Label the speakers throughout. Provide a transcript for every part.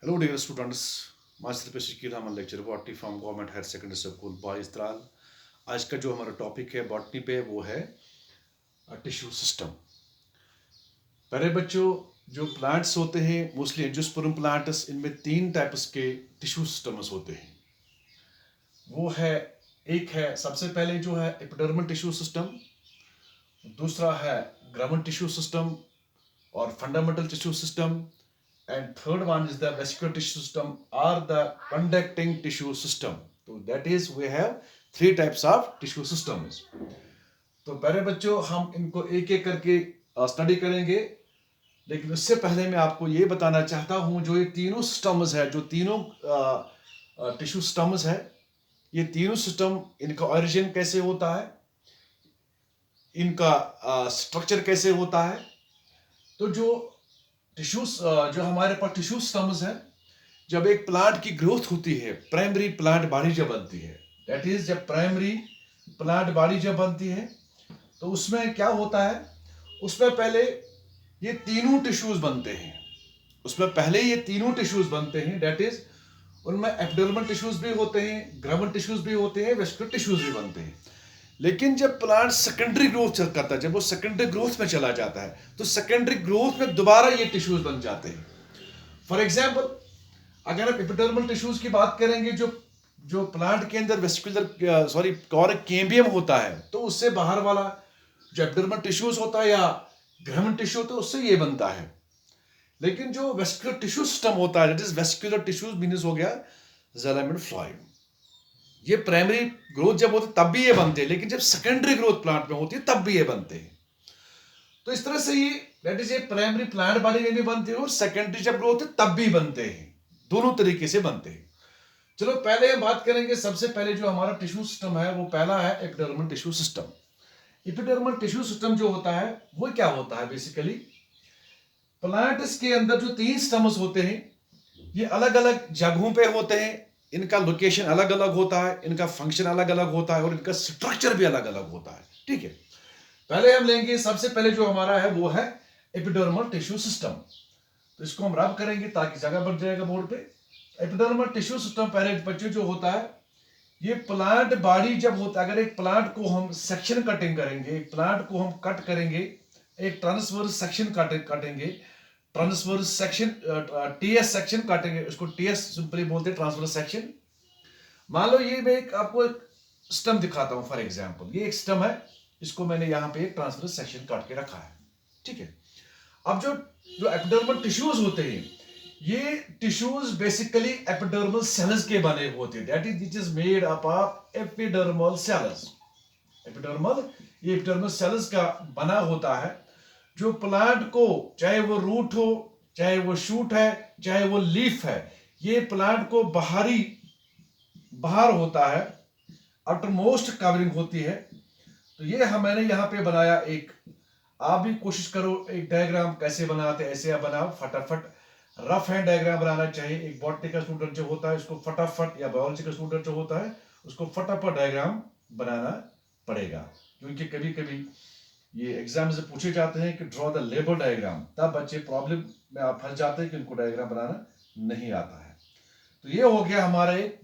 Speaker 1: Hello dear students, master पे Shakeel Ahmad lecture botany from government higher secondary school boys Tral. आज का जो हमारा टॉपिक है बॉटनी पे वो है टिश्यू सिस्टम। पहले बच्चों, जो प्लांट्स होते हैं मोस्टली एंजियोस्पर्म प्लांट्स, इनमें तीन टाइप्स के टिश्यू सिस्टम्स होते हैं। वो है, एक है सबसे पहले जो है एपिडर्मल टिश्यू सिस्टम, दूसरा है ग्राउंड टिश्यू सिस्टम और fundamental tissue system, and third one is the vascular tissue system or the conducting tissue system. So that is we have three types of tissue systems. तो पहले बच्चों हम इनको एक एक करके स्टडी करेंगे, लेकिन उससे पहले मैं आपको ये बताना चाहता हूँ जो ये तीनों सिस्टम्स है, जो तीनों टिश्यू सिस्टम्स है, ये तीनों सिस्टम इनका ओरिजिन कैसे होता है, इनका स्ट्रक्चर कैसे होता है। तो जो टिश्यूज, जो हमारे पास टिश्यू सिस्टम्स है, जब एक प्लांट की ग्रोथ होती है, प्राइमरी प्लांट बॉडी जब बनती है, दैट इज जब प्राइमरी प्लांट बॉडी जब बनती है, तो उसमें क्या होता है, उसमें पहले ये तीनों टिश्यूज बनते हैं। उसमें पहले ये तीनों टिश्यूज बनते हैं, दैट इज उनमें एपिडर्मल टिश्यूज भी होते हैं, ग्राउंड टिश्यूज भी होते हैं, वेस्कुलर टिश्यूज भी बनते हैं। लेकिन जब प्लांट सेकेंडरी ग्रोथ करता है, जब वो सेकेंडरी ग्रोथ में चला जाता है, तो सेकेंडरी ग्रोथ में दोबारा ये टिश्यूज बन जाते हैं। फॉर एग्जाम्पल, अगर आप एपिडर्मल टिश्यूज की बात करेंगे, जो जो प्लांट के अंदर वेस्कुलर कॉर्क कैम्बियम होता है, तो उससे बाहर वाला जो एपिडर्मल टिश्यूज होता है या ग्राउंड टिश्यू होता है, उससे ये बनता है। लेकिन जो वेस्कुलर टिश्यू सिस्टम होता है, that is vascular tissues means हो गया जाइलम एंड फ्लोएम, ये प्राइमरी ग्रोथ जब होती है तब भी ये बनते हैं, लेकिन जब सेकेंडरी ग्रोथ प्लांट में होती है तब भी ये बनते हैं। तो इस तरह से ये दैट इज ये प्राइमरी प्लांट बॉडी में भी बनते हैं और सेकेंडरी जब ग्रोथ है तब भी बनते हैं, दोनों तरीके से बनते हैं। चलो पहले हम बात करेंगे, सबसे पहले जो हमारा टिश्यू सिस्टम है वो पहला है epidermal tissue system. Epidermal tissue system जो होता है वो क्या होता है, बेसिकली प्लांट्स के अंदर जो तीन स्टम्स होते हैं, ये अलग अलग जगहों पे होते हैं, इनका लोकेशन अलग अलग होता है, इनका फंक्शन अलग अलग होता है और इनका स्ट्रक्चर भी अलग अलग होता है। ठीक है, पहले हम लेंगे, सबसे पहले जो हमारा है वो है एपिडर्मल टिश्यू सिस्टम। तो इसको हम रब करेंगे ताकि जगह बढ़ जाएगा बोर्ड पे। एपिडर्मल टिश्यू सिस्टम पहले बच्चे जो होता है, ये प्लांट बॉडी जब होता है, अगर एक प्लांट को हम सेक्शन कटिंग करेंगे, एक प्लांट को हम कट करेंगे, एक ट्रांसवर्स सेक्शन काटेंगे, ट्रांसवर्स सेक्शन टीएस सेक्शन काटेंगे, उसको टीएस सिंपली बोलते हैं, ट्रांसवर्स सेक्शन। मान लो ये मैं एक आपको एक स्टम दिखाता हूं, फॉर एग्जांपल ये एक स्टम है, इसको मैंने यहां पे एक ट्रांसवर्स सेक्शन काट के रखा है। ठीक है, अब जो जो एपिडर्मल टिश्यूज होते हैं, ये टिश्यूज बेसिकली एपिडर्मल सेल्स के बने होते हैं, that is it is made up of epidermal cells. Epidermal, ये एपिडर्मल सेल्स का बना होता है, जो प्लांट को, चाहे वो रूट हो, चाहे वो शूट है, चाहे वो लीफ है, ये प्लांट को बाहर होता है, आउटरमोस्ट कवरिंग होती है। तो ये मैंने यहाँ पे बनाया एक, आप भी कोशिश करो एक डायग्राम कैसे बनाते ऐसे आप बनाओ फटाफट। रफ हैंड डायग्राम बनाना चाहिए। एक बॉटनी का स्टूडेंट जो होता है उसको फटाफट, या बायोलॉजी का स्टूडेंट जो होता है उसको फटाफट डायग्राम बनाना पड़ेगा, क्योंकि कभी कभी ये एग्जाम से पूछे जाते हैं कि ड्रॉ द लेबल डायग्राम, तब बच्चे प्रॉब्लम में आप फंस जाते हैं कि उनको डायग्राम बनाना नहीं आता है। तो ये हो गया हमारे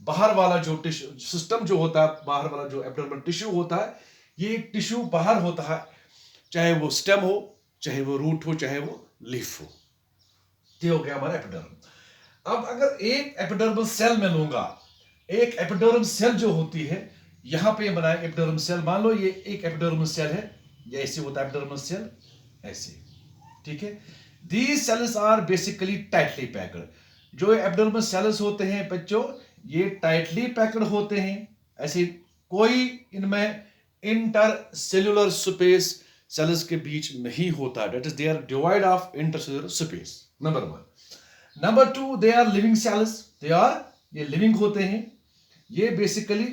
Speaker 1: बाहर वाला जो टिश्यू सिस्टम जो होता है, बाहर वाला जो एब्डोमिनल टिश्यू होता है, ये टिश्यू बाहर होता है, चाहे वो स्टेम हो, चाहे वो रूट हो, चाहे वो लीफ हो। ये हो गया हमारा एपिडर्म। अब अगर एक एपिडर्मल सेल में लूंगा, एक एपिडर्म सेल जो होती है, यहां पे बनाए एपिडर्म सेल, मान लो ये एक एपिडर्मल सेल है, ये ऐसे होता है एपिडर्मल सेल, ऐसे। ठीक है, these cells are basically tightly packed. जो एपिडर्मल सेल्स होते हैं बच्चों, ये टाइटली पैक्ड होते हैं, ऐसे कोई इनमें इंटर सेल्यूलर स्पेस सेल्स के बीच नहीं होता, that is they are devoid of intercellular space, number one. Number two, they are living cells, they are, ये लिविंग होते हैं, ये बेसिकली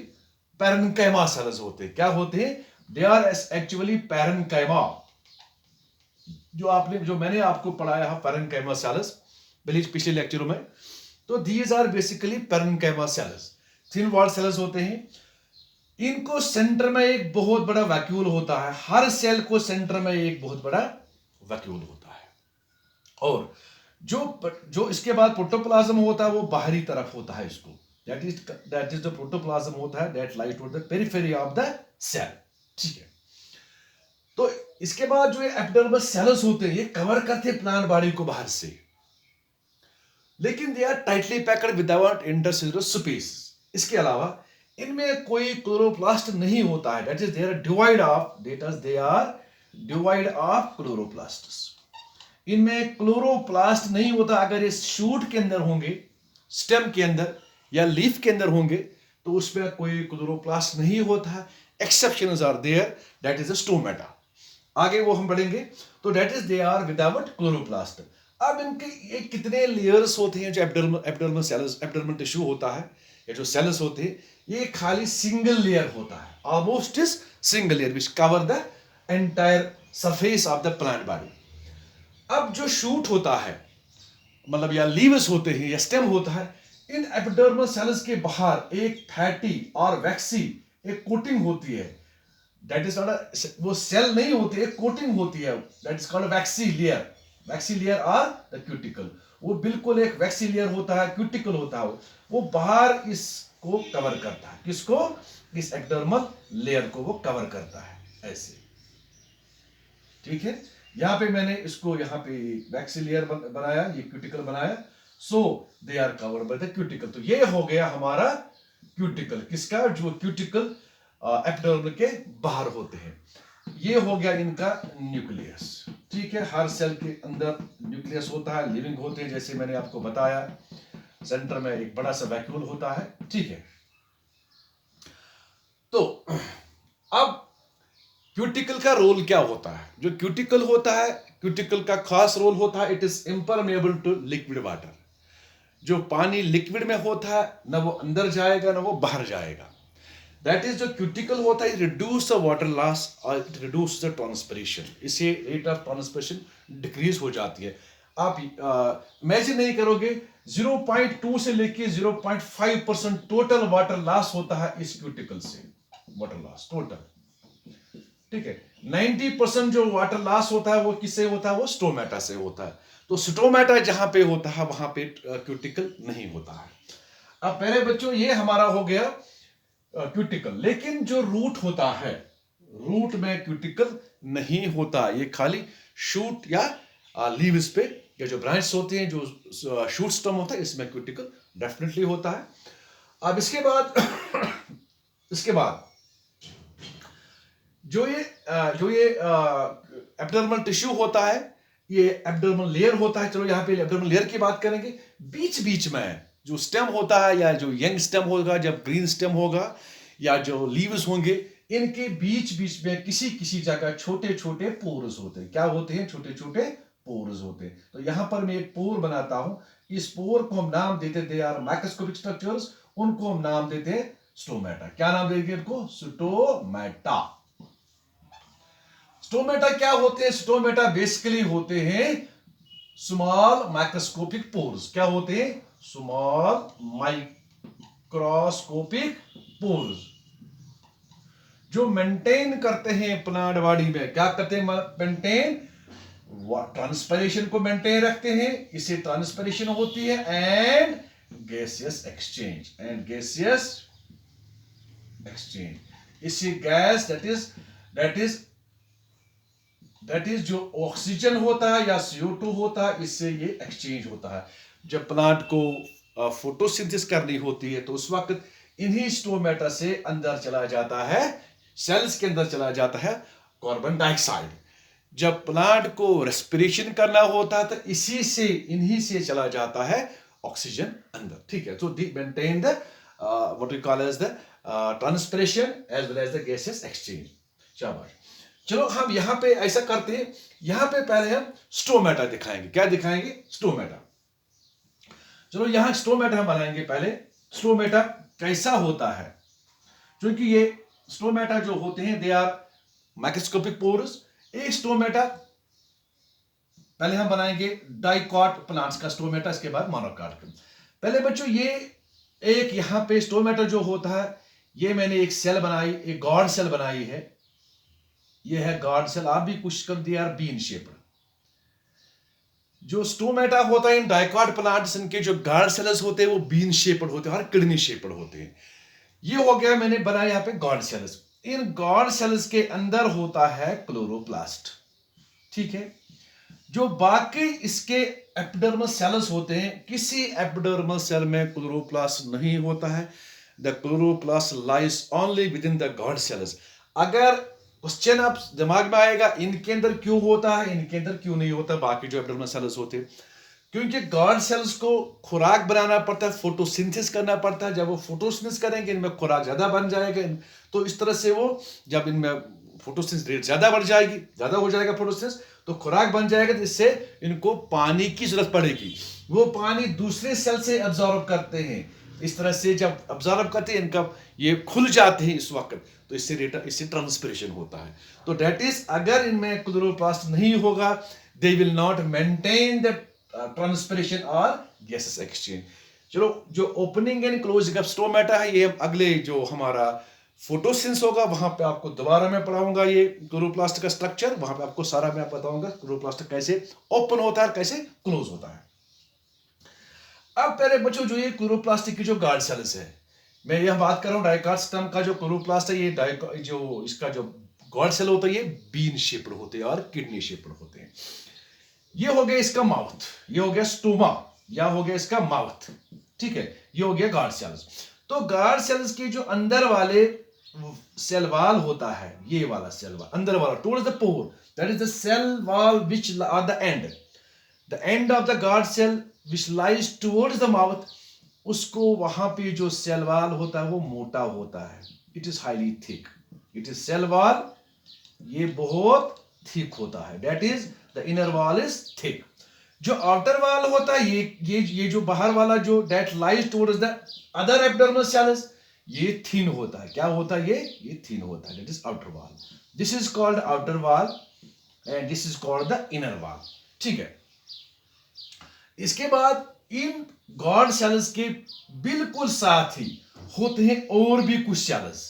Speaker 1: पैरेन्काइमा सेल्स होते हैं। क्या होते हैं? दे आर एक्चुअली पैरेन्काइमा, जो मैंने आपको पढ़ाया है पैरेन्काइमा सेल्स पिछले लेक्चरों में। तो these are basically parenchyma cells, thin wall cells होते हैं। इनको सेंटर में एक बहुत बड़ा वैक्यूल होता है, हर सेल को सेंटर में एक बहुत बड़ा वैक्यूल होता है। और जो इसके बाद प्रोटोप्लाज्म होता है वो बाहरी तरफ होता है, इसको दैट इज द प्रोटोप्लाज्म होता है that lies toward the periphery of the cell. ठीक है, तो इसके बाद जो एपिडर्मल सेल्स होते हैं ये कवर करते हैं प्लांट बॉडी को बाहर से, लेकिन they are tightly packed without intercellular space. इसके अलावा इनमें कोई क्लोरोप्लास्ट नहीं होता है, that is they are devoid of chloroplasts. इनमें क्लोरोप्लास्ट नहीं होता। अगर ये शूट के अंदर होंगे, स्टेम के अंदर या लीफ के अंदर होंगे तो उसमें कोई क्लोरोप्लास्ट नहीं होता। Exceptions are there, that is a stomata. आगे वो हम पढ़ेंगे। तो that is they are without chloroplast. अब इनके ये कितने लेयर्स होते हैं जो एपिडर्मल सेल्स, एपिडर्मल टिश्यू होता है, ये जो सेल्स होते हैं ये खाली सिंगल लेयर होता है, almost is single layer which cover the entire surface of the plant body. अब जो शूट होता है, मतलब या लीव्स होते हैं या स्टेम होता है, इन एपिडर्मल सेल्स के बाहर एक फैटी और वैक्सी एक कोटिंग होती है, दैट इज नॉट वो सेल नहीं होती, एक कोटिंग होती है, that is called waxy layer. Waxy layer और द क्यूटिकल, वो बिल्कुल एक वैक्सी लेयर होता है, क्यूटिकल होता है, वो बाहर इसको कवर करता है। किसको? इस एपिडर्मल लेयर को वो कवर करता है, ऐसे। ठीक है, यहां पे मैंने इसको यहाँ पे वैक्सी लेयर बनाया, ये क्यूटिकल बनाया, so they are covered by the cuticle. तो ये हो गया हमारा क्यूटिकल। किसका? जो क्यूटिकल एपिडर्मल के बाहर होते हैं। ये हो गया इनका न्यूक्लियस। ठीक है, हर सेल के अंदर न्यूक्लियस होता है, लिविंग होते हैं, जैसे मैंने आपको बताया। सेंटर में एक बड़ा सा वैक्यूल होता है। ठीक है, तो अब क्यूटिकल का रोल क्या होता है? जो क्यूटिकल होता है, क्यूटिकल का खास रोल होता है, it is impermeable to liquid water. जो पानी लिक्विड में होता है ना वो अंदर जाएगा ना वो बाहर जाएगा। दैट इज जो क्यूटिकल होता है, रिड्यूस द वाटर लॉस और इट रिड्यूस द ट्रांसपिरेशन। इससे रेट ऑफ ट्रांसपिरेशन डिक्रीज हो जाती है। आप इमेजिन नहीं करोगे, 0.2 से लेके 0.5% टोटल वाटर लॉस होता है इस क्यूटिकल से, वाटर लॉस टोटल। ठीक है, 90% जो वाटर लॉस होता है वो किससे होता है? वो स्टोमेटा से होता है। तो स्टोमेटा जहां पे होता है वहां पे क्यूटिकल नहीं होता है। अब पहले बच्चों ये हमारा हो गया क्यूटिकल, लेकिन जो रूट होता है, रूट में क्यूटिकल नहीं होता। ये खाली शूट या लीव्स पे या जो ब्रांच होते हैं, जो शूट स्टेम होता है, इसमें क्यूटिकल डेफिनेटली होता है। अब इसके बाद जो ये एपिडर्मल टिश्यू होता है, ये एपिडर्मल लेयर होता है। चलो यहाँ पे एपिडर्मल लेयर की बात करेंगे। बीच बीच में जो स्टेम होता है, या जो यंग स्टेम होगा, जब ग्रीन स्टेम होगा, या जो लीव्स होंगे, इनके बीच बीच में किसी किसी जगह छोटे छोटे पोर्स होते हैं। क्या होते हैं? छोटे छोटे पोर्स होते हैं। तो यहां पर मैं एक पोर बनाता हूं। इस पोर को हम नाम देते हैं, दे आर माइक्रोस्कोपिक स्ट्रक्चर्स, उनको हम नाम देते हैं स्टोमेटा। क्या नाम देंगे इनको? स्टोमेटा। स्टोमेटा क्या होते हैं? स्टोमेटा बेसिकली होते हैं स्मॉल माइक्रोस्कोपिक पोर्स। क्या होते हैं? स्मॉल माइक्रोस्कोपिक पोर्स, जो मेंटेन करते हैं प्लांट बॉडी में। क्या करते हैं? मेंटेन ट्रांसपिरेशन को मेंटेन रखते हैं। इससे ट्रांसपिरेशन होती है एंड गैसियस एक्सचेंज, इससे गैस दैट इज जो ऑक्सीजन होता है या CO2 होता है, इससे ये एक्सचेंज होता है। जब प्लांट को फोटोसिंथेसिस करनी होती है तो उस वक्त इन्हीं स्टोमेटा से अंदर चला जाता है, सेल्स के अंदर चला जाता है कार्बन डाइऑक्साइड। जब प्लांट को रेस्पिरेशन करना होता है तो इन्हीं से चला जाता है ऑक्सीजन अंदर। ठीक है, तो maintain the what we call as the transpiration as well as the gases exchange. शाबाश। चलो हम यहां पे ऐसा करते हैं। यहां पे पहले हम स्टोमेटा दिखाएंगे। क्या दिखाएंगे? स्टोमेटा। चलो यहां स्टोमेटा हम बनाएंगे। पहले स्टोमेटा कैसा होता है, क्योंकि ये स्टोमेटा जो होते हैं दे आर माइक्रोस्कोपिक पोर्स। एक स्टोमेटा पहले हम बनाएंगे डाइकॉट प्लांट्स का स्टोमेटा, इसके बाद मोनोकॉट का। पहले बच्चों ये एक यहां पे स्टोमेटा जो होता है, ये मैंने एक सेल बनाई, एक गॉड सेल बनाई है। ये है गॉड सेल। आप भी कुछ कर दिया बीन शेप। जो स्टोमेटा होता है इन डाइकॉट प्लांट्स, इनके जो गार्ड सेल्स होते हैं वो बीन शेप्ड होते हैं और किडनी शेप्ड होते हैं। ये हो गया, मैंने बनाया यहाँ पे गार्ड सेल्स। इन गार्ड सेल्स के अंदर होता है क्लोरोप्लास्ट, ठीक है। जो बाकी इसके एपिडर्मल सेल्स होते हैं, किसी एपिडर्मल सेल में क्लोरोप्लास्ट नहीं होता है। The chloroplast lies only with in the guard sales. अगर क्वेश्चन आप दिमाग में आएगा इनके अंदर क्यों होता है, इनके अंदर क्यों नहीं होता बाकी जो एपिडर्मल सेल्स होते हैं, क्योंकि गार्ड सेल्स को खुराक बनाना पड़ता है, फोटोसिंथेसिस करना पड़ता है। जब वो फोटोसिंथेसिस करेंगे इनमें खुराक ज्यादा बन जाएगा, तो इस तरह से वो जब इनमें फोटोसिंथेसिस रेट ज्यादा बढ़ जाएगी, ज्यादा हो जाएगा फोटोसिंथेसिस, तो खुराक बन जाएगा, जिससे इनको पानी की जरूरत पड़ेगी। वो पानी दूसरे सेल से अब्जॉर्ब करते हैं। इस तरह से जब अब्जॉर्ब करते हैं इनका ये खुल जाते हैं इस वक्त, तो इससे ट्रांसपिरेशन होता है। तो दैट इज, अगर इनमें क्लोरोप्लास्ट नहीं होगा, they will not maintain the transpiration और गैसेस एक्सचेंज। चलो, जो opening and closing of stomata है, ये अगले जो हमारा फोटोसिंथेसिस होगा वहां पे आपको दोबारा मैं पढ़ाऊंगा ये क्लोरोप्लास्ट का स्ट्रक्चर। वहां पे आपको सारा मैं बताऊंगा क्लोरोप्लास्ट कैसे ओपन होता है, कैसे क्लोज होता है। अब पहले बच्चों, जो ये क्लोरोप्लास्ट की जो गार्ड सेल्स है, मैं यह बात कर रहा हूँ डाइकॉट सिस्टम का जो क्लोरोप्लास्ट है, ये जो इसका जो गार्ड सेल होता है ये बीन शेप्ड होते हैं और किडनी शेप्ड होते हैं। ये हो गया इसका माउथ, ये हो गया स्टोमा, या हो गया इसका माउथ, ठीक है। ये हो गया गार्ड सेल्स। तो गार्ड सेल्स के जो अंदर वाले सेल वॉल होता है, ये वाला सेल वॉल अंदर वाला towards the pore, that is the cell wall which are the end of the guard cell which lies towards the mouth. उसको वहां पे जो सेल वॉल होता है वो मोटा होता है, it is highly thick. It is cell wall, ये बहुत थिक होता है, that is the inner wall is thick. जो आउटर वॉल होता है, ये जो बाहर वाला जो that lies towards the other epidermal cells, ये थिन होता है। क्या होता है ये थिन होता है, that is outer wall. This is called outer wall and this is called the inner wall, ठीक है। इसके बाद इन गार्ड सेल्स के बिल्कुल साथ ही होते हैं और भी कुछ सेल्स।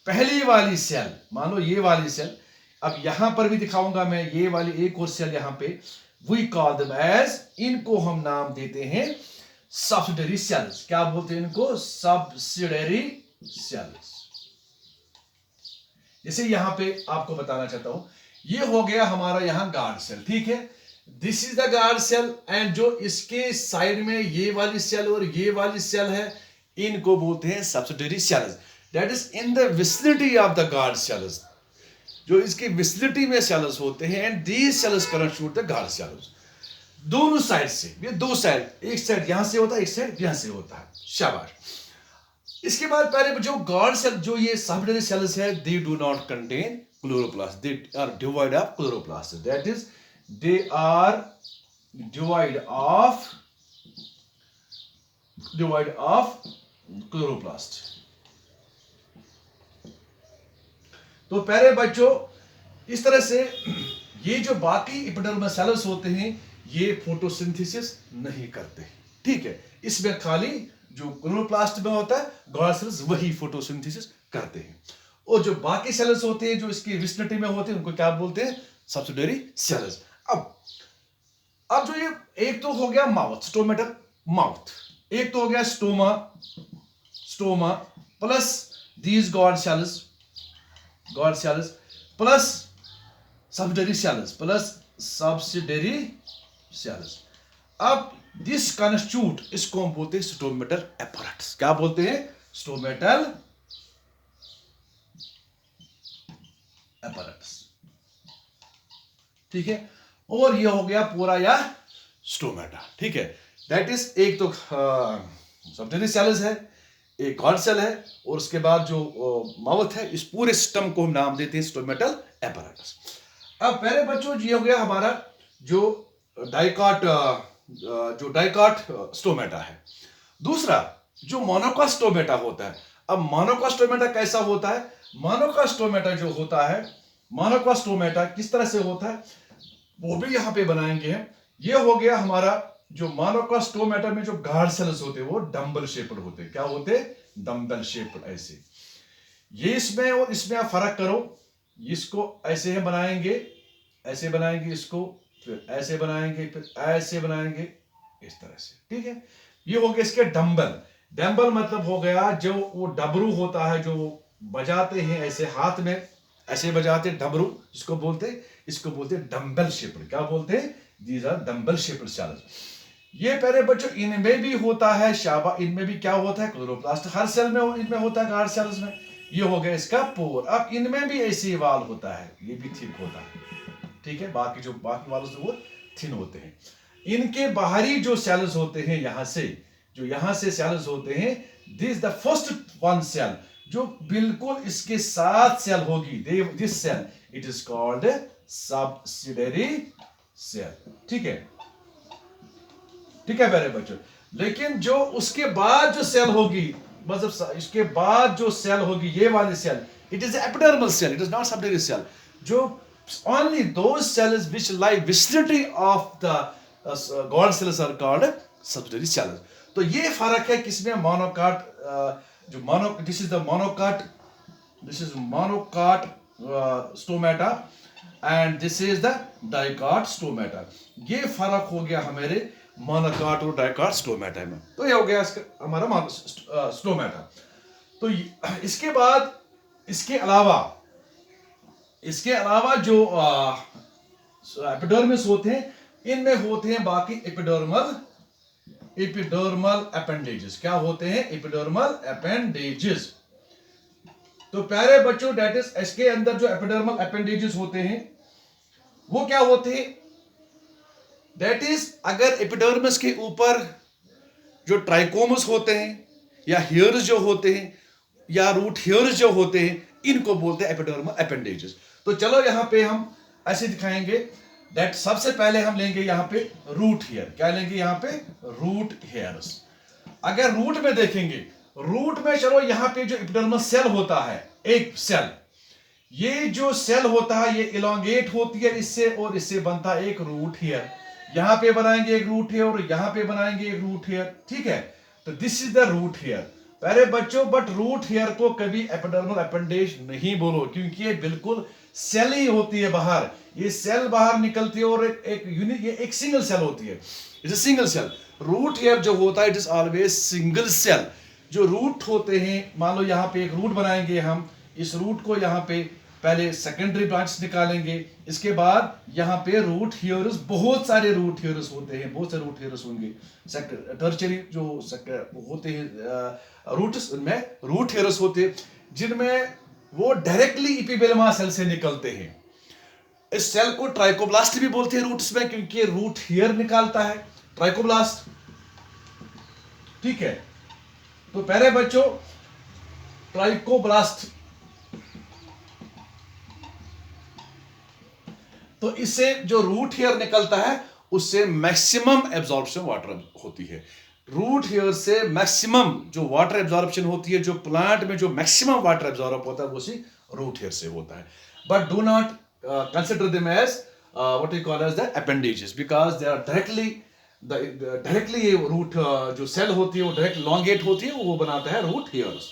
Speaker 1: पहली वाली सेल, मान लो ये वाली सेल, अब यहां पर भी दिखाऊंगा मैं, ये वाली एक और सेल यहां पे, वी कॉल देम एज, इनको हम नाम देते हैं सब्सिडरी सेल्स। क्या बोलते हैं इनको? Subsidiary cells. जैसे यहां पे आपको बताना चाहता हूं, ये हो गया हमारा यहां गार्ड सेल, ठीक है। This is the guard cell, and जो इसके साइड में ये वाली सेल और ये वाली सेल है, इनको बोलते हैं subsidiary cells. That is in the vicinity of the guard cells, जो इसकी विसिनिटी में सेल्स होते हैं, and these cells constitute the guard cells. दोनों साइड से, ये दो साइड, एक साइड यहां से होता है, एक साइड यहां से होता है, शाबाश। इसके बाद पहले जो गार्ड सेल, जो ये सब्सिडरी सेल्स है, they do not contain chloroplast, they are devoid of chloroplast, that is they are devoid of chloroplast। तो पहले बच्चों, इस तरह से ये जो बाकी एपिडर्मल सेल्स होते हैं, ये फोटोसिंथेसिस नहीं करते, ठीक है। इसमें खाली जो क्लोरोप्लास्ट में होता है, गार्ड सेल्स, वही फोटोसिंथेसिस करते हैं। और जो बाकी सेल्स होते हैं जो इसकी विसिनिटी में होते हैं, उनको क्या बोलते हैं? Subsidiary cells. अब जो ये एक तो हो गया माउथ, स्टोमेटल माउथ, एक तो हो गया stoma plus these guard cells plus subsidiary cells. अब दिस कंस्टिट्यूट, इसको हम बोलते हैं स्टोमेटल एपैरेटस। क्या बोलते हैं? स्टोमेटल एपैरेटस, ठीक है। और ये हो गया पूरा या स्टोमेटा, ठीक है। दैट इज, एक तो सब्सिडरी सेल्स है, एक गार्ड सेल है, और उसके बाद जो माउथ है, इस पूरे सिस्टम को हम नाम देते हैं स्टोमेटल एपैरेटस। अब पहले बच्चों, ये हो गया हमारा जो डाइकॉट स्टोमेटा है। दूसरा जो मोनोकॉट स्टोमेटा होता है। अब मोनोकॉट स्टोमेटा कैसा होता है? मोनोकॉट स्टोमेटा जो होता है, मोनोकॉट स्टोमेटा किस तरह से होता है वो भी यहां पे बनाएंगे हम। ये हो गया हमारा जो मोनोकॉट स्टोमेटा में जो गार्ड सेल्स होते हैं वो डम्बल शेप्ड होते हैं। क्या होते? डम्बल शेप्ड, ऐसे। ये इसमें और इसमें आप फर्क करो, इसको ऐसे हम बनाएंगे, ऐसे बनाएंगे इसको, फिर ऐसे बनाएंगे, फिर ऐसे बनाएंगे, इस तरह से, ठीक है। ये हो गया इसके डंबल। डंबल मतलब हो गया जो वो डबरू होता है, जो बजाते हैं ऐसे हाथ में, ऐसे बजाते हैं डबरू, इसको बोलते हैं डंबल शेप्ड। क्या बोलते हैं? These are dumbbell shaped cells. ये पहले बच्चों इनमें भी होता है, शाबा, इनमें भी क्या होता है? क्लोरोप्लास्ट हर सेल में इनमें होता है, गार्ड सेल्स में। ये हो गया इसका पोर। अब इनमें भी ऐसे वाल होता है, ये भी थिक होता है, ठीक है। बाकी वालों से वो थिन होते हैं। इनके बाहरी जो सेल्स होते हैं, यहां से सेल्स होते हैं, this the first one cell जो बिल्कुल इसके साथ सेल होगी, this cell it is called subsidiary cell, ठीक है, ठीक है मेरे बच्चों। लेकिन जो उसके बाद जो सेल होगी, मतलब इसके बाद जो सेल होगी, ये वाली cell, it is epidermal cell, it is not subsidiary cell. जो only those cells which lie vicinity of the God cells are called subsidiary cells. तो ये फर्क है किसमें? मोनोकाट, जो mono, this is the monocot, this is monocot stomata and this is the dicot stomata. ये फर्क हो गया हमारे मोनोकाट और डाइकाट स्टोमेटा में। तो ये हो गया हमारा स्टोमेटा। तो इसके बाद, इसके अलावा जो एपिडर्मिस होते हैं, इनमें होते हैं बाकी एपिडर्मल अपेंडेजेस। क्या होते हैं? Epidermal appendages. तो प्यारे बच्चों, दैट इज, इसके अंदर जो एपिडर्मल अपेंडेजेस होते हैं वो क्या होते हैं? दैट इज, अगर एपिडर्मिस के ऊपर जो ट्राइकोमस होते हैं या हेयर्स जो होते हैं या रूट हेयर्स जो होते हैं, इनको बोलते हैं एपिडर्मल अपेंडेजेस। तो चलो यहां पे हम ऐसे दिखाएंगे दैट सबसे पहले हम लेंगे यहां पे रूट हेयर। क्या लेंगे यहां पे? Root hairs. अगर रूट में देखेंगे, रूट में चलो यहां पे जो एपिडर्मल सेल होता है, एक सेल, ये जो सेल होता है ये इलोंगेट होती है इससे, और इससे बनता है एक रूट हेयर। यहां पे बनाएंगे एक रूट हेयर और यहां पे बनाएंगे एक रूट हेयर, ठीक है। तो this is the root hair. पहले बच्चों, बट रूट हेयर को कभी एपिडर्मल अपेंडेज नहीं बोलो, क्योंकि ये बिल्कुल सेल ही होती है बाहर। ये सेल बाहर निकलती है और ये एक सिंगल सेल होती है, it is single cell. Root hair जो होता है it is always single cell. जो रूट होते हैं, मान लो यहाँ पे एक रूट बनाएंगे हम, इस रूट को यहाँ पे पहले सेकेंडरी ब्रांच निकालेंगे, इसके बाद यहाँ पे रूट हेयर्स, बहुत सारे रूट हेयर्स होते हैं, बहुत सारे रूट हेयर्स होंगे। टर्चरी जो होते हैं रूट्स में, रूट हेयर्स होते हैं जिनमें वो डायरेक्टली इपिबेलमा सेल से निकलते हैं। इस सेल को ट्राइकोब्लास्ट भी बोलते हैं रूट्स में, क्योंकि रूट हेयर निकालता है ट्राइकोब्लास्ट, ठीक है। तो पहले बच्चों, ट्राइकोब्लास्ट, तो इससे जो रूट हेयर निकलता है उससे मैक्सिमम एब्जॉर्प्शन वाटर होती है। रूट हेयर से मैक्सिमम जो वाटर एब्जॉर्प्शन होती है, जो प्लांट में जो मैक्सिमम वाटर एब्जॉर्ब होता है वो उसी रूट हेयर से होता है। But do not consider them as what we call as the appendages, because they are directly ये रूट जो सेल होती है वो डायरेक्ट लॉन्गेट होती है, वो बनाता है रूट हेयर्स।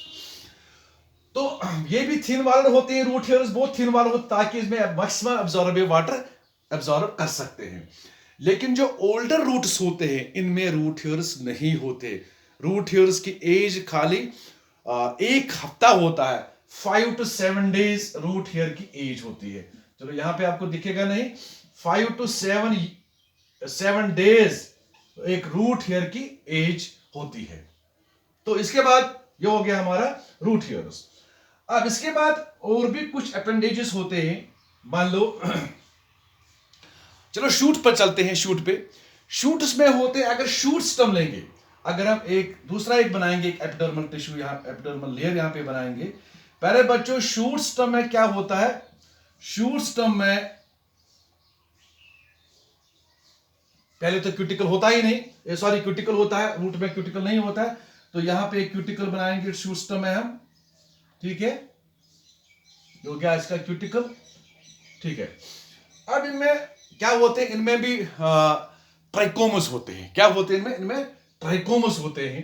Speaker 1: तो ये भी थिन वाले होते हैं, रूट हेयर्स बहुत थिन वाले होते हैं, ताकि इसमें मैक्सिमम एब्जॉर्बेबल वाटर एब्जॉर्ब कर सकते हैं। लेकिन जो ओल्डर रूट्स होते हैं इनमें रूट हेयर्स नहीं होते। रूट हेयर्स की एज खाली 1 हफ्ता होता है, 5 to 7 days रूट हेयर की एज होती है। चलो यहां पे आपको दिखेगा नहीं, 5 to 7 days एक रूट हेयर की एज होती है। तो इसके बाद ये हो गया हमारा रूट हेयर्स। अब इसके बाद और भी कुछ अपेंडेजेस होते हैं, मान लो चलो शूट पर चलते हैं। शूट्स में होते हैं, अगर शूट स्टम लेंगे, अगर हम दूसरा बनाएंगे, एक एपिडर्मल टिश्यू, यहाँ एपिडर्मल लेयर यहाँ पे बनाएंगे। पहले बच्चों, शूट स्टम में क्या होता है? शूट स्टम में पहले तो क्यूटिकल होता ही नहीं, सॉरी क्यूटिकल होता है, रूट में क्यूटिकल नहीं होता है। तो यहां पे एक क्यूटिकल बनाएंगे शूट स्टम में हम, ठीक है, जो क्या इसका क्यूटिकल, ठीक है। अब इनमें क्या होते हैं? इनमें भी ट्राइकोमस होते हैं। क्या होते हैं इनमें ट्राइकोमस होते हैं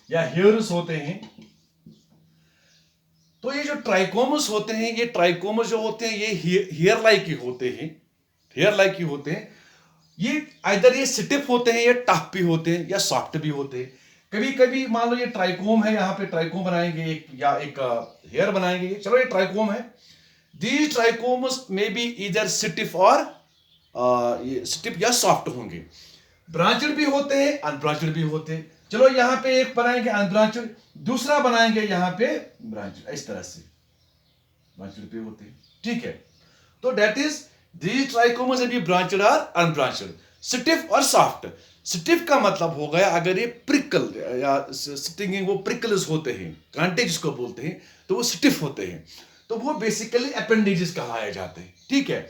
Speaker 1: या हेयर्स होते हैं। तो ये जो ट्राइकोमस होते हैं, ये ट्राइकोमस जो होते हैं ये हेयर लाइक ही होते हैं, हेयर लाइक ही होते हैं। ये आइदर ये स्टिफ होते हैं, या टफ भी होते हैं, या सॉफ्ट भी होते हैं। कभी कभी मान लो ये ट्राइकोम है, यहाँ पे ट्राइकोम बनाएंगे एक, या एक हेयर बनाएंगे, चलो ये ट्राइकोम है। दीज ट्राइकोमस में बी इधर स्टिफ और ये स्टिफ या सॉफ्ट होंगे। ब्रांचेड भी होते हैं, अनब्रांचेड भी होते हैं। चलो यहाँ पे एक बनाएंगे अनब्रांचेड, दूसरा बनाएंगे यहाँ पे ब्रांचेड, इस तरह से ब्रांचेड भी होते हैं, ठीक है। तो that is these trichomes be branched और अनब्रांचेड, स्टिफ और सॉफ्ट। स्टिफ का मतलब हो गया अगर ये प्रिकल या स्टिंगिंग, वो प्रिकल्स होते हैं, कांटे जिसको बोलते हैं, तो वो स्टिफ होते हैं, तो वो बेसिकली अपेंडेजेस कहलाए जाते हैं, ठीक है।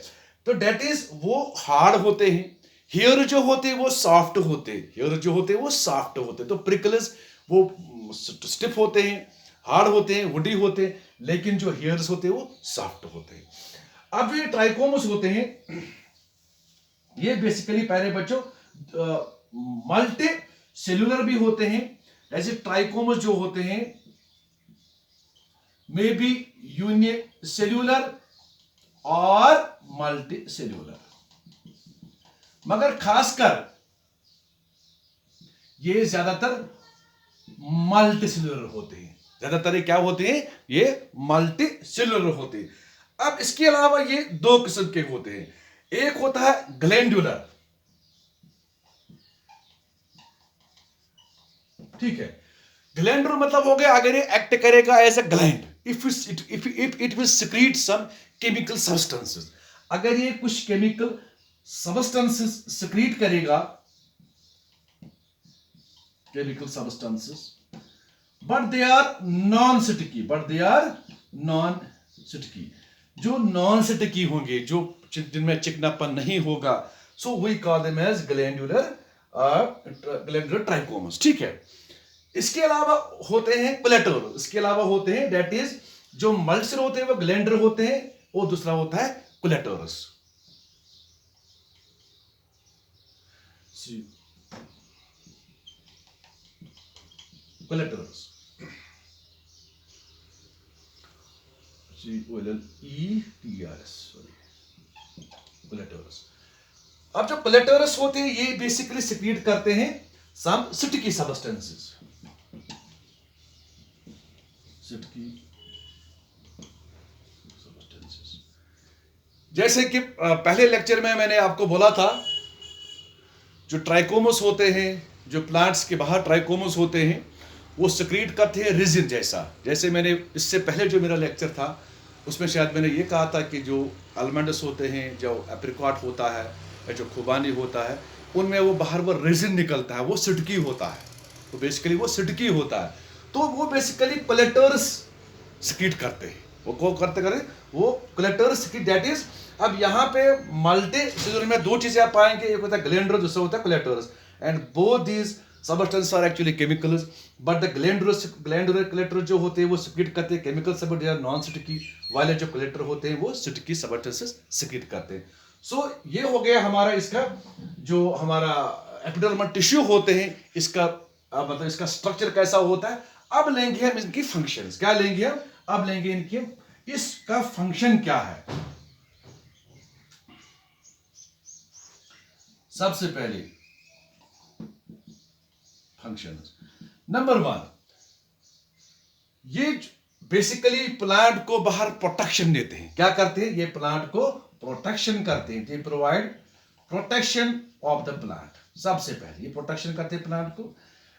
Speaker 1: तो दैट इज वो हार्ड होते हैं। हेयर जो होते हैं वो सॉफ्ट होते हैं, हेयर जो होते हैं वो सॉफ्ट होते हैं। तो प्रिकल्स वो स्टिफ होते हैं, हार्ड होते हैं, वुडी होते हैं, लेकिन जो हेयर्स होते हैं वो सॉफ्ट होते हैं। अब ये ट्राइकोमस होते हैं, ये बेसिकली प्यारे बच्चों मल्टी सेल्यूलर भी होते हैं। ऐसे ट्राइकोमस जो होते हैं मे बी यूनिसेल्यूलर और मल्टी सेल्यूलर, मगर खासकर ये ज्यादातर मल्टी सेल्यूलर होते हैं। ज्यादातर ये क्या होते हैं, ये मल्टी सेल्यूलर होते हैं। अब इसके अलावा ये दो किस्म के होते हैं, एक होता है ग्लैंडुलर, ठीक है। ग्लैंडुलर मतलब हो गया अगर ये एक्ट करेगा as a gland, if it will secrete some chemical substances, अगर ये कुछ केमिकल सब्सटेंसेस सिक्रीट करेगा, chemical substances, but they are non sticky, जो नॉन स्टिकी होंगे, जो जिनमें चिकनापन नहीं होगा, so we call them as glandular trichomes, ठीक है। इसके अलावा होते हैं कोलेटोरस, इसके अलावा होते हैं दैट इज जो मल्सर होते हैं वो ग्लैंडुलर होते हैं, और दूसरा होता है कोलेटोरस। कोलेटोरस, COLLETRS, सॉरी, कोलेटोरस। अब जो कोलेटोरस होते हैं ये बेसिकली सिक्रीट करते हैं सम स्टिकी सब्सटेंसेस, जैसे कि पहले लेक्चर में मैंने आपको बोला था, जो ट्राइकोमस होते हैं, जो प्लांट्स के बाहर ट्राइकोमस होते हैं, वो सिक्रीट करते हैं रिजिन जैसा। जैसे मैंने इससे पहले जो मेरा लेक्चर था उसमें शायद मैंने ये कहा था कि जो आलमंड्स होते हैं, जो एप्रिकॉट होता है, या जो खुबानी होता है, उनमें वो बाहर वो रिजिन निकलता है, वो सिटकी होता है, तो बेसिकली वो सिटकी होता है। तो वो बेसिकली कोलेटोरस सिक्रीट करते हैं, वो को करते करें वो कोलेटोरस सिक्रीट, दैट इज। अब यहाँ पे मल्टी सेल्यूलर में दो चीजें आप पाएंगे, एक होता है ग्लैंडुलर, दूसरा होता है colleters, and both these substance are actually chemicals, but the glandular colleters जो होते हैं वो सिक्रीट करते हैं chemical substance, they are non sticky, वाले जो कोलेटोरस होते हैं वो स्टिकी सबस्टेंसेस सिक्रीट करते हैं। सो ये हो गया हमारा इसका जो हमारा एपिडर्मल टिश्यू होते हैं, इसका मतलब इसका स्ट्रक्चर कैसा होता है। अब लेंगे हम इनकी फंक्शंस, क्या लेंगे हम, अब लेंगे इनकी इसका फंक्शन क्या है। सबसे पहले फंक्शन नंबर 1, ये बेसिकली प्लांट को बाहर प्रोटेक्शन देते हैं। क्या करते हैं, ये प्लांट को प्रोटेक्शन करते हैं, they provide protection of the plant. सबसे पहले ये प्रोटेक्शन करते हैं प्लांट को।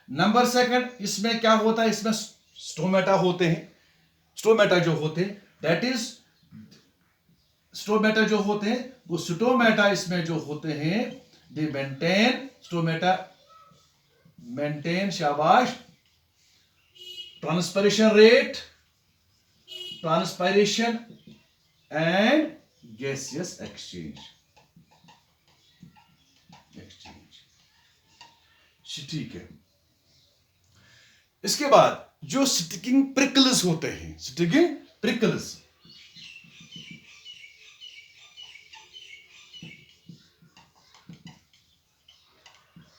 Speaker 1: नंबर 2, इसमें क्या होता है, इसमें स्टोमेटा होते हैं। स्टोमेटा जो होते हैं दैट इज, स्टोमेटा जो होते हैं वो स्टोमेटा इसमें जो होते हैं दे मेंटेन, स्टोमेटा मेंटेन, शाबाश, transpiration rate, transpiration and gaseous exchange, ठीक है। इसके बाद जो स्टिकिंग प्रिकल्स होते हैं, स्टिकिंग प्रिकल्स,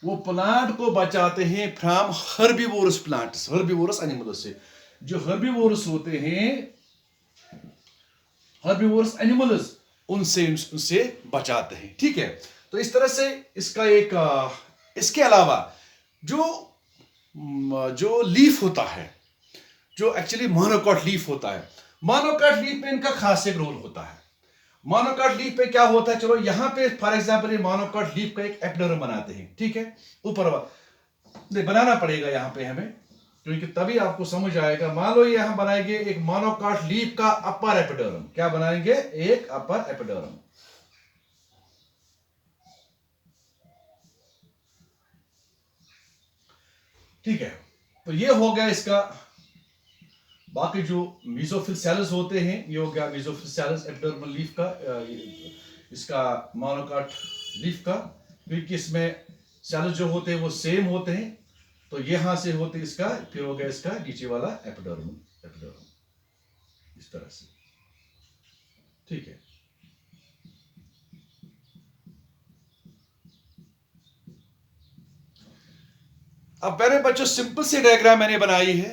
Speaker 1: वो प्लांट को बचाते हैं from herbivorous plants, herbivorous animals से। जो हर्बीवोरस होते हैं हर्बीवोरस एनिमल्स उनसे उनसे बचाते हैं, ठीक है। तो इस तरह से इसका एक इसके अलावा जो जो लीफ होता है, जो एक्चुअली मोनोकॉट लीफ होता है, मोनोकॉट लीफ में इनका खास एक रोल होता है। मोनोकॉट लीफ पे क्या होता है, चलो यहां पे फॉर एग्जांपल ये मोनोकॉट लीफ का एक एपिडर्म बनाते हैं, ठीक है। ऊपर बनाना पड़ेगा यहां पे हमें, क्योंकि तभी आपको समझ आएगा। मान लो यहां बनाएंगे एक मोनोकॉट लीफ का अपर एपिडर्म, क्या बनाएंगे, एक अपर एपिडर्म, ठीक है। तो ये हो गया इसका। बाकी जो मीजोफिल सेल्स होते हैं, ये हो गया मीजोफिल सेल्स एपिडर्मल लीफ का, इसका मोनोकॉट लीफ का, क्योंकि इसमें सेल्स जो होते हैं वो सेम होते हैं। तो यहां से होते इसका, फिर हो गया इसका नीचे वाला एपिडर्म, इस तरह से, ठीक है। अब मेरे बच्चों सिंपल सी डायग्राम मैंने बनाई है,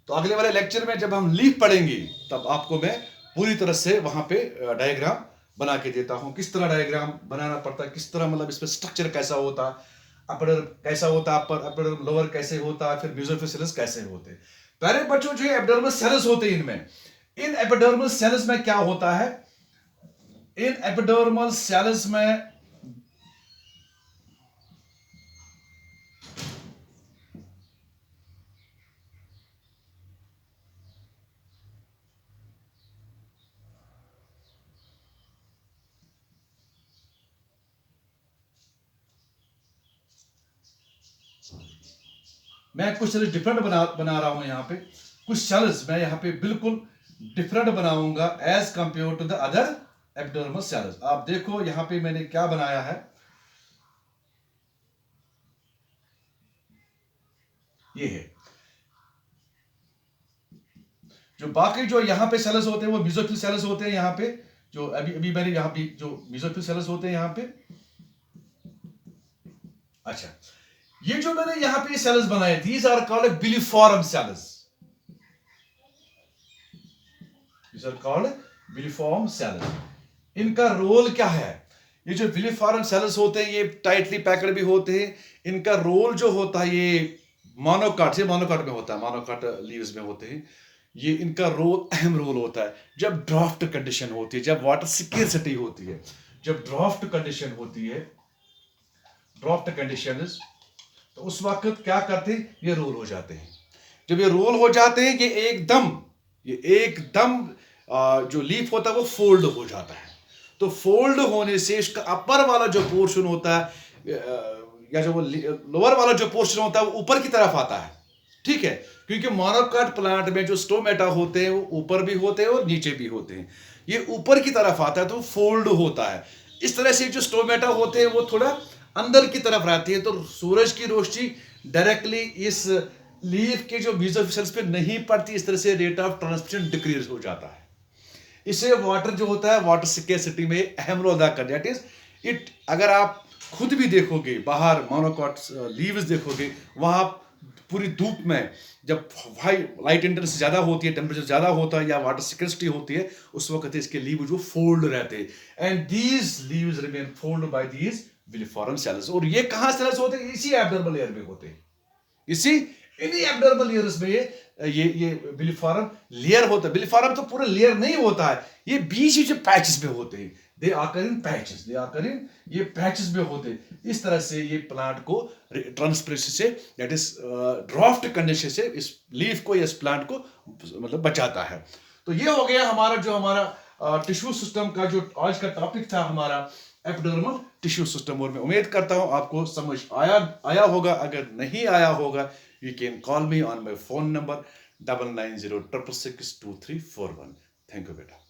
Speaker 1: तो अगले वाले लेक्चर में जब हम लीफ पढ़ेंगे तब आपको मैं पूरी तरह से वहां पे डायग्राम बना के देता हूं, किस तरह डायग्राम बनाना पड़ता है, किस तरह मतलब इसमें स्ट्रक्चर कैसा होता है, अपर कैसा होता है, अपर लोअर कैसे होता है, फिर मेसोफिल सेल्स कैसे होते हैं। पहले बच्चों जो एपिडर्मल सेल्स होते हैं, इनमें इन एपिडर्मल सेल्स में क्या होता है, इन एपिडर्मल सेल्स में मैं कुछ सेल्स डिफरेंट बना रहा हूं यहां पे, कुछ सेल्स मैं यहां पे बिल्कुल डिफरेंट बनाऊंगा as compare to the other epidermal cells. आप देखो यहां पे मैंने क्या बनाया है, ये है जो बाकी जो यहां पे सेल्स होते हैं वो मेसोफिल सेल्स होते हैं। यहां पे जो अभी अभी मैंने यहां पे जो मेसोफिल सेल्स होते हैं यहां पे, अच्छा, ये जो मैंने यहां पे सेल्स बनाए, these are called bulliform cells, these are called bulliform cells. इनका रोल क्या है, ये जो बिलिफॉर्म सेल्स होते हैं ये टाइटली पैक्ड भी होते हैं। इनका रोल जो होता है, ये मोनोकॉट, ये मोनोकॉट में होता है, मोनोकॉट लीव्स में होते हैं। ये इनका रोल अहम रोल होता है जब ड्राफ्ट कंडीशन होती है, जब वाटर स्केर्सिटी होती है, जब ड्राफ्ट कंडीशन होती है, ड्राफ्ट कंडीशन, तो उस वक्त क्या करते हैं, ये रोल हो जाते हैं। जब ये रोल हो जाते हैं ये एकदम जो लीफ होता है वो फोल्ड हो जाता है। तो फोल्ड होने से इसका अपर वाला जो पोर्शन होता है या जो लोअर वाला जो पोर्शन होता है वो ऊपर की तरफ आता है, ठीक है। क्योंकि मोनोकॉट प्लांट में जो स्टोमेटा होते हैं वो ऊपर भी होते हैं और नीचे भी होते हैं। ये ऊपर की तरफ आता है तो फोल्ड होता है। इस तरह से जो स्टोमेटा होते हैं वो थोड़ा अंदर की तरफ रहती है, तो सूरज की रोशनी डायरेक्टली इस लीफ के जो मेसोफिल सेल्स पे नहीं पड़ती। इस तरह से रेट ऑफ ट्रांसमिशन डिक्रीज हो जाता है। इससे वाटर जो होता है वाटर स्केर्सिटी में अहम रोल अदा कर, दैट इज इट। अगर आप खुद भी देखोगे बाहर मोनोकॉट लीव्स देखोगे, वहां पूरी धूप में जब लाइट इंटेंसिटी ज्यादा होती है, टेम्परेचर ज्यादा होता है या वाटर स्केर्सिटी होती है, उस वक्त इसके लीव जो फोल्ड रहते हैं and these leaves remain fold by these bulliform cells. और ये कहां सेल्स होते हैं, इसी एब्डर्मल लेयर में होते हैं, इन्हीं एब्डर्मल लेयर्स में ये विलिफॉर्म लेयर होता है। विलिफॉर्म तो पूरा लेयर नहीं होता है, ये बीच जो पैचेस में होते हैं, दे आकर इन पैचेस, ये पैचेस में होते हैं। इस तरह से ये प्लांट को ट्रांसपिरेंसी से, दैट इज ड्राफ्ट कंडीशन से इस लीफ को या इस प्लांट को मतलब बचाता है। तो ये हो गया हमारा टिश्यू सिस्टम का जो आज का टॉपिक था, हमारा एपिडर्मल टिश्यू सिस्टम। और मैं उम्मीद करता हूं आपको समझ आया होगा। अगर नहीं आया होगा, you can call me on my phone number 9906662341. Thank you, beta.